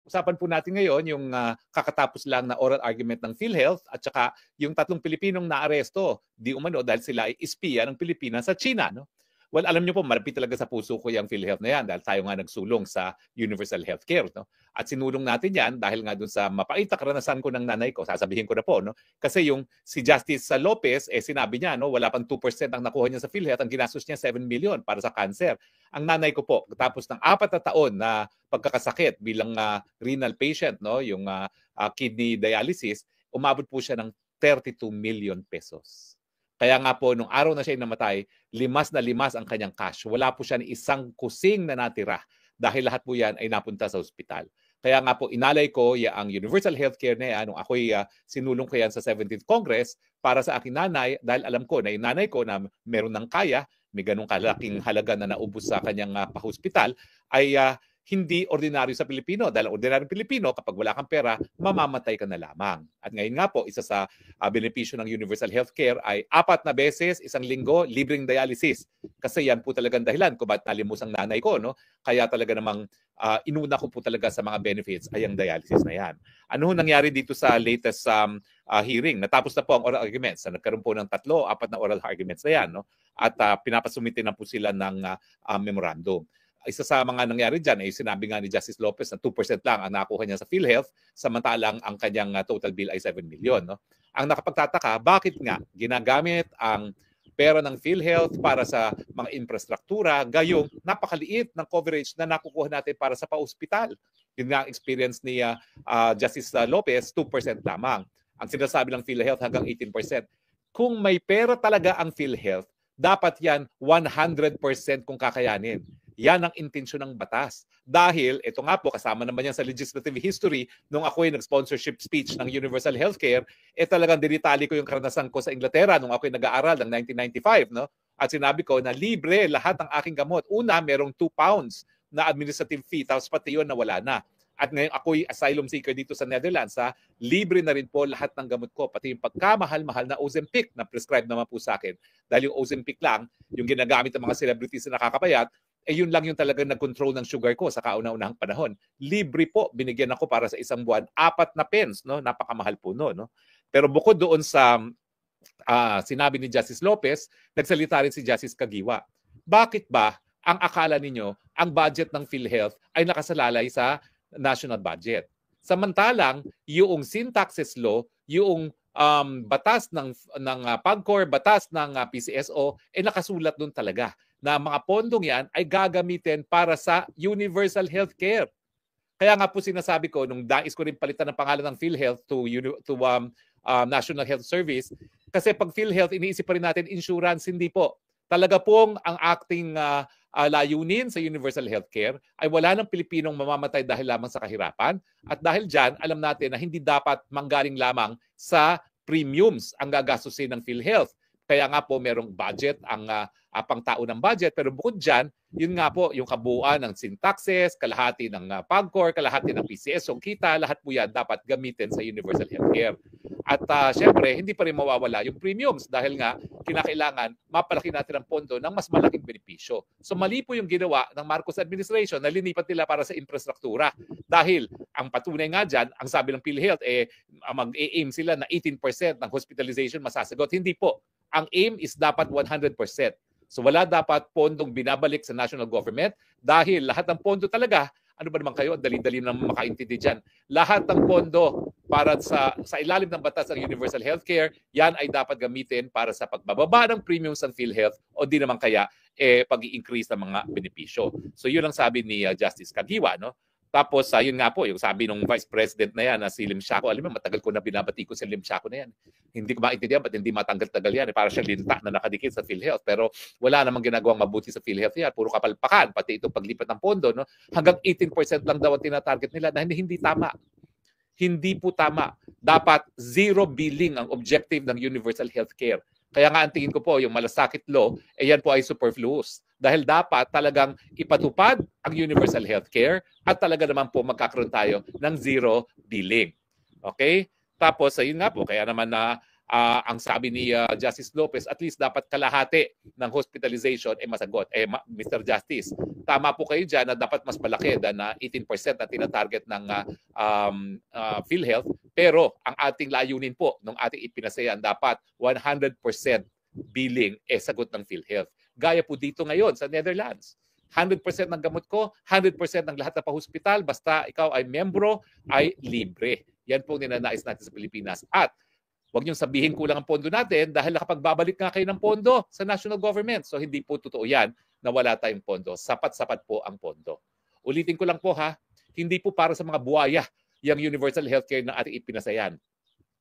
usapan po natin ngayon yung kakatapos lang na oral argument ng PhilHealth at saka yung 3 Pilipinong naaresto di umano dahil sila ay espiya ng Pilipinas sa China. No? Well, alam niyo po, malapit talaga sa puso ko yung PhilHealth na yan dahil tayo nga nagsulong sa universal healthcare. No? At sinulong natin yan dahil nga dun sa mapait na karanasan ko ng nanay ko, sasabihin ko na po, no? Kasi yung si Justice Lopez, sinabi niya, no, wala pang 2% ang nakuha niya sa PhilHealth, ang ginastos niya 7 million para sa cancer. Ang nanay ko po, tapos ng 4 na taon na pagkakasakit bilang renal patient, no, yung kidney dialysis, umabot po siya ng 32 million pesos. Kaya nga po, nung araw na siya namatay, limas na limas ang kanyang cash. Wala po siya ni isang kusing na natira dahil lahat po yan ay napunta sa ospital. Kaya nga po, inalay ko ang universal healthcare na yan, nung ako'y sinulong ko yan sa 17th Congress para sa aking nanay, dahil alam ko na yung nanay ko na meron ng kaya, may ganong kalaking halaga na naubos sa kanyang pa-hospital, ay hindi ordinaryo sa Pilipino. Dahil ordinaryong Pilipino, kapag wala kang pera, mamamatay ka na lamang. At ngayon nga po, isa sa benepisyo ng universal healthcare ay 4 na beses, isang linggo, libreng dialysis. Kasi yan po talagang dahilan kung ba't nalimos ang nanay ko. No? Kaya talaga namang inuna ko po talaga sa mga benefits ay ang dialysis na yan. Ano nangyari dito sa latest hearing? Natapos na po ang oral arguments. Nagkaroon po ng 3, 4 na oral arguments na yan. No? At pinapasumite na po sila ng memorandum. Isa sa mga nangyari dyan ay sinabi nga ni Justice Lopez na 2% lang ang nakuha niya sa PhilHealth, samantalang ang kanyang total bill ay 7 million. No? Ang nakapagtataka, bakit nga ginagamit ang pera ng PhilHealth para sa mga infrastruktura, gayong napakaliit ng coverage na nakukuha natin para sa pa-ospital? Yun nga ang experience ni Justice Lopez, 2% lamang. Ang sinasabi ng PhilHealth hanggang 18%. Kung may pera talaga ang PhilHealth, dapat yan 100% kung kakayanin. Yan ang intensyon ng batas. Dahil, ito nga po, kasama naman yan sa legislative history, nung ako'y nag-sponsorship speech ng Universal Healthcare, talagang dinitali ko yung karanasan ko sa Inglaterra nung ako'y nag-aaral ng 1995. No? At sinabi ko na libre lahat ng aking gamot. Una, merong 2 pounds na administrative fee, tapos pati yun na wala na. At ngayon ako'y asylum seeker dito sa Netherlands, libre na rin po lahat ng gamot ko. Pati yung pagkamahal-mahal na Ozempic na prescribe naman po sa akin. Dahil yung Ozempic lang, yung ginagamit ng mga celebrities na nakakapayat, yun lang yung talagang nag-control ng sugar ko sa kauna-unahang panahon. Libre po, binigyan ako para sa isang buwan, 4 na pence, no? Napakamahal po no? Pero bukod doon sa sinabi ni Justice Lopez, nagsalita rin si Justice Kagiwa. Bakit ba ang akala ninyo ang budget ng PhilHealth ay nakasalalay sa national budget? Samantalang yung sin taxes law, yung batas ng PAGCOR, batas ng PCSO, nakasulat doon talaga na mga pondong yan ay gagamitin para sa universal healthcare. Kaya nga po sinasabi ko, nung dais ko rin palitan ng pangalan ng PhilHealth to National Health Service, kasi pag PhilHealth, iniisip pa rin natin insurance, hindi po. Talaga pong ang acting layunin sa universal healthcare ay wala ng Pilipinong mamamatay dahil lamang sa kahirapan. At dahil dyan, alam natin na hindi dapat manggaling lamang sa premiums ang gagastusin ng PhilHealth. Kaya nga po merong budget, ang pangtao ng budget. Pero bukod dyan, yun nga po, yung kabuuan ng sin taxes, kalahati ng PAGCOR, kalahati ng PCS, so kita, lahat po yan dapat gamitin sa universal healthcare. At syempre, hindi pa rin mawawala yung premiums dahil nga kinakailangan mapalaki natin ang pondo ng mas malaking benepisyo. So mali po yung ginawa ng Marcos administration na linipat nila para sa infrastruktura. Dahil ang patunay nga dyan, ang sabi ng PhilHealth, mag-aim sila na 18% ng hospitalization masasagot. Hindi po. Ang aim is dapat 100%. So wala dapat pondong binabalik sa national government dahil lahat ng pondo talaga, ano ba naman kayo, dali-dali na makaintindi dyan. Lahat ng pondo para sa ilalim ng batas ng universal healthcare, yan ay dapat gamitin para sa pagbababa ng premiums ng PhilHealth o di naman kaya pag-i-increase ng mga benepisyo. So yun ang sabi ni Justice Kagiwa, no? Tapos, yun nga po, yung sabi ng Vice President na yan, si Lim Siaco, alam mo, matagal ko na binabati ko si Lim Siaco na yan. Hindi ko maintindihan ba't hindi matanggal-tagal yan. Para siya linta na nakadikit sa PhilHealth. Pero wala namang ginagawang mabuti sa PhilHealth yan. Puro kapalpakan, pati itong paglipat ng pondo. No? Hanggang 18% lang daw ang tinatarget nila na hindi tama. Hindi po tama. Dapat zero billing ang objective ng universal healthcare. Kaya nga ang tingin ko po, yung malasakit law, yan po ay superfluous. Dahil dapat talagang ipatupad ang universal healthcare at talaga naman po magkakaroon tayo ng zero billing. Okay? Tapos, ayun nga po, kaya naman na ang sabi ni Justice Lopez, at least dapat kalahati ng hospitalization masagot. Mr. Justice, tama po kayo dyan na dapat mas malaki than 18% na tinatarget ng PhilHealth. Pero ang ating layunin po, nung ating ipinasayan, dapat 100% billing sagot ng PhilHealth. Gaya po dito ngayon sa Netherlands. 100% ng gamot ko, 100% ng lahat na pa-hospital, basta ikaw ay membro, ay libre. Yan po ninanais natin sa Pilipinas. At huwag niyong sabihin kulang ang pondo natin dahil nakapagbabalik nga kayo ng pondo sa national government. So hindi po totoo yan na wala tayong pondo. Sapat-sapat po ang pondo. Ulitin ko lang po hindi po para sa mga buwaya yung universal healthcare na ating ipinasayan.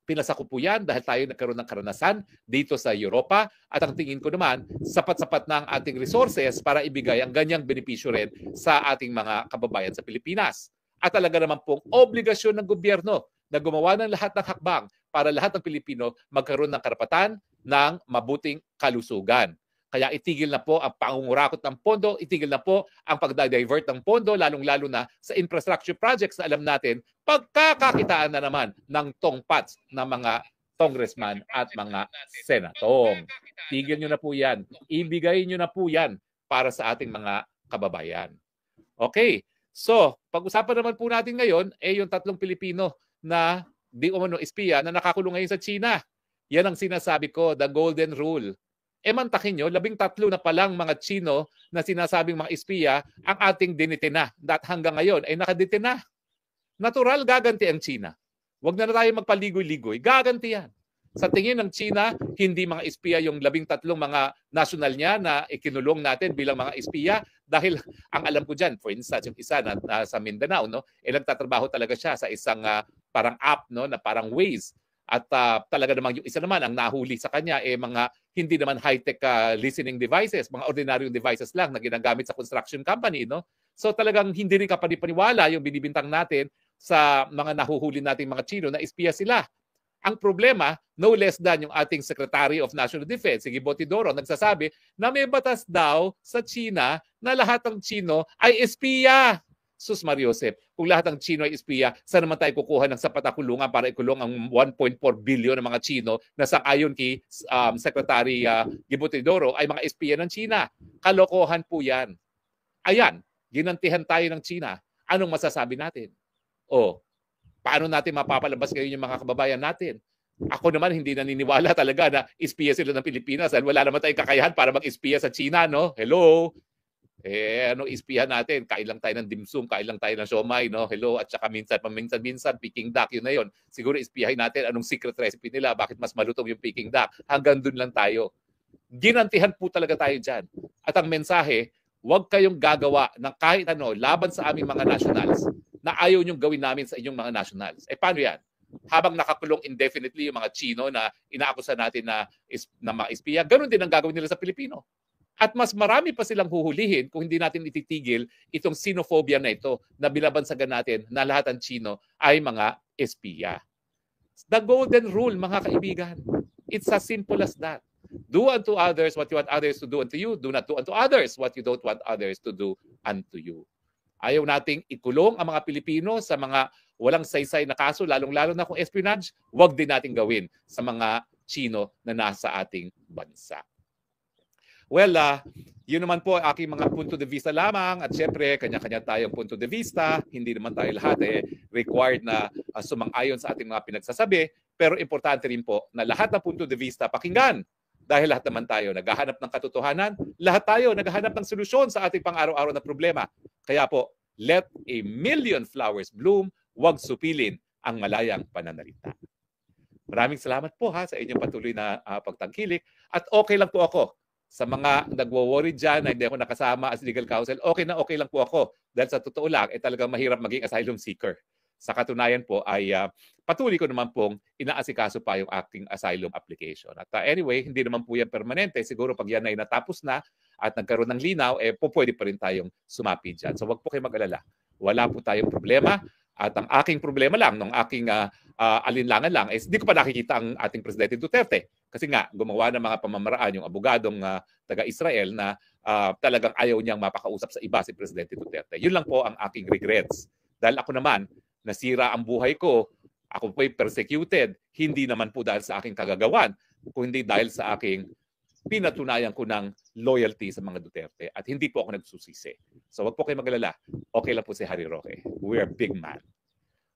Pinasa ko po yan dahil tayo nagkaroon ng karanasan dito sa Europa at ang tingin ko naman, sapat-sapat na ang ating resources para ibigay ang ganyang benepisyo rin sa ating mga kababayan sa Pilipinas. At talaga naman pong obligasyon ng gobyerno na gumawa ng lahat ng hakbang para lahat ng Pilipino magkaroon ng karapatan ng mabuting kalusugan. Kaya itigil na po ang pangungurakot ng pondo, itigil na po ang pagdadivert ng pondo, lalong-lalo na sa infrastructure projects na alam natin, pagkakakitaan na naman ng tongpats ng mga congressman at mga senatong. Tigil nyo na po yan. Ibigay nyo na po yan para sa ating mga kababayan. Okay, so pag-usapan naman po natin ngayon yung 3 Pilipino na di umano espiya na nakakulong ngayon sa China. Yan ang sinasabi ko, the golden rule. Mantakin nyo, 13 na palang mga Chino na sinasabing mga espiya ang ating dinitina. At hanggang ngayon ay nakaditina. Natural, gaganti ang China. Huwag na tayo magpaligoy-ligoy. Gaganti yan. Sa tingin ng China, hindi mga espiya yung 13 mga national niya na ikinulong natin bilang mga espiya dahil ang alam ko dyan, for instance, yung isa na sa Mindanao, nagtatrabaho talaga siya sa isang parang app na parang Waze. At talaga namang yung isa naman ang nahuli sa kanya mga hindi naman high-tech listening devices, mga ordinaryong devices lang na ginagamit sa construction company. So talagang hindi rin kapanipaniwala yung binibintang natin sa mga nahuhuli nating mga Chino na espiya sila. Ang problema, no less than yung ating Secretary of National Defense, si Gibo Teodoro, nagsasabi na may batas daw sa China na lahat ng Chino ay espiya. Sus Mariosep, kung lahat ng Chino ay espiya, saan naman tayo kukuha ng sapat na kulungan para ikulong ang 1.4 billion ng mga Chino na sang-ayon kay Secretary Gibo Teodoro ay mga espiya ng China? Kalokohan po yan. Ayan, ginantihan tayo ng China. Anong masasabi natin? Paano natin mapapalabas ngayon yung mga kababayan natin? Ako naman hindi naniniwala talaga na espiya sila ng Pilipinas dahil wala naman tayong kakayahan para mag-espiya sa China, no? Hello? Anong ispihan natin? Kain lang tayo ng dimsum, kain lang tayo ng siomay, no? Hello? At saka minsan, Peking duck, yun na yun. Siguro ispihahin natin anong secret recipe nila, bakit mas malutong yung Peking duck. Hanggang dun lang tayo. Ginantihan po talaga tayo dyan. At ang mensahe, huwag kayong gagawa ng kahit ano laban sa aming mga nationals na ayaw nyong gawin namin sa inyong mga nationals. Paano yan? Habang nakakulong indefinitely yung mga Chino na inaakusa natin na mga espiya, ganun din ang gagawin nila sa Pilipino. At mas marami pa silang huhulihin kung hindi natin ititigil itong xenophobia na ito na binabansagan natin na lahat ng Chino ay mga espiya. The golden rule, mga kaibigan. It's as simple as that. Do unto others what you want others to do unto you. Do not do unto others what you don't want others to do unto you. Ayaw nating ikulong ang mga Pilipino sa mga walang saysay na kaso, lalong-lalo na kung espionage, huwag din natin gawin sa mga Chino na nasa ating bansa. Well, yun naman po aking mga punto de vista lamang at syempre kanya-kanya tayong punto de vista. Hindi naman tayo lahat required na sumang-ayon sa ating mga pinagsasabi. Pero importante rin po na lahat ng punto de vista pakinggan. Dahil lahat naman tayo naghahanap ng katotohanan, lahat tayo naghahanap ng solusyon sa ating pang-araw-araw na problema. Kaya po, let a million flowers bloom, huwag supilin ang malayang pananalita. Maraming salamat po sa inyong patuloy na pagtangkilik at okay lang po ako. Sa mga nagwo-worry dyan na hindi ako nakasama as legal counsel, okay lang po ako. Dahil sa totoo lang, talagang mahirap maging asylum seeker. Sa katunayan po ay patuloy ko naman pong inaasikaso pa yung aking asylum application. At anyway, hindi naman po yan permanente. Siguro pag yan ay natapos na at nagkaroon ng linaw, pwede pa rin tayong sumapi dyan. So wag po kayo mag-alala. Wala po tayong problema. At ang aking problema lang, ng aking alinlangan lang, is hindi ko pa nakikita ang ating Presidente Duterte. Kasi nga, gumawa ng mga pamamaraan yung abogadong taga-Israel na talagang ayaw niyang mapakausap sa iba si Presidente Duterte. Yun lang po ang aking regrets. Dahil ako naman, nasira ang buhay ko Ako po'y persecuted, hindi naman po dahil sa aking kagagawan, kundi dahil sa aking pinatunayan ko ng loyalty sa mga Duterte at hindi po ako nagsusisi. So wag po kayo magalala. Okay lang po si Harry Roque. We're a big man.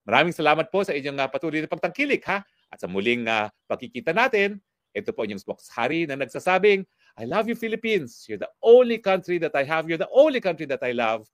Maraming salamat po sa inyong patuloy na pagtangkilik ha. At sa muling pagkikita natin, ito po inyong Box Harry na nagsasabing, I love you Philippines. You're the only country that I have. You're the only country that I love.